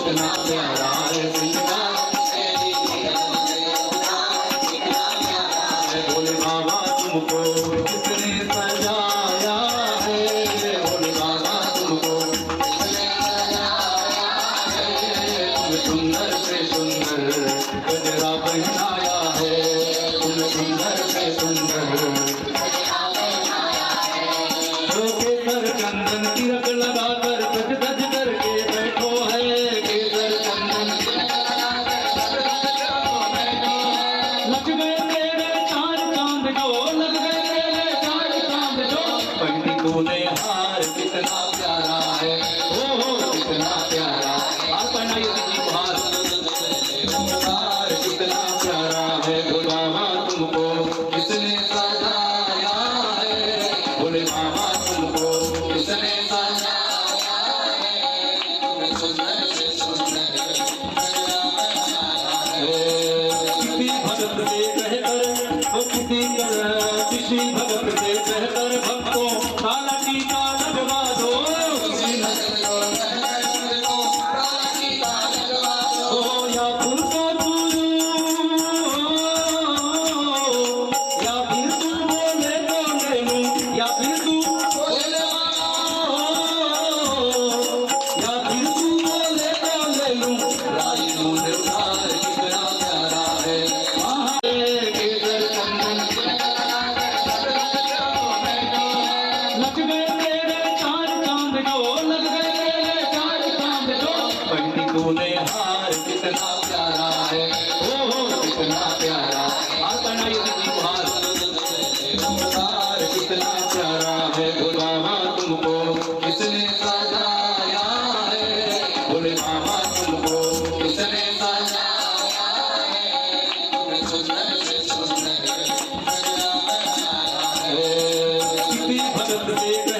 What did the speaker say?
कितना प्यारा है श्रृंगार भोले बाबा तुमको किसने सजाया है भोले बाबा तुमको किसने सजाया है तुम सुंदर से सुंदर गजरा पहनाया है तुम सुंदर से सुंदर केसर चंदन तिलक लगाकर सज धज करके बैठो है केसर चंदन तिलक लगाकर सज धज करके बैठो लग गए तेरे चार चांद जो लग गए तेरे चार चांद जो पहनी तूने हार कितना प्यारा है हो कितना प्यारा हार पहनाई जी हार कितना प्यारा है भोले बाबा तुमको किसने सजाया है भोले बाबा तुमको किसने सजाया है सुंदर से सुंदर किसी भगत से कहकर किसी भगत से कहकर भक्तों काला टीका लगवा दो किसी भगत को कहकर काला टीका लगवा दो या फूल को या फिर तू बोले तो ले लूं या फिर तू बोले या फिर तू बोले तो ले लूं राई दूध उधार कितना प्यारा है केसर चंदन लग गए तेरे चार चांद जो लग गए तेरे चार चांद जो पहनी तूने हार कितना प्यारा है हो कितना प्यारा हार पहनाई जी हार कितना प्यारा है भोले बाबा तुमको किसने सजाया है भोले बाबा तुमको किसने सजाया है सुंदर से सुंदर किसी भगत से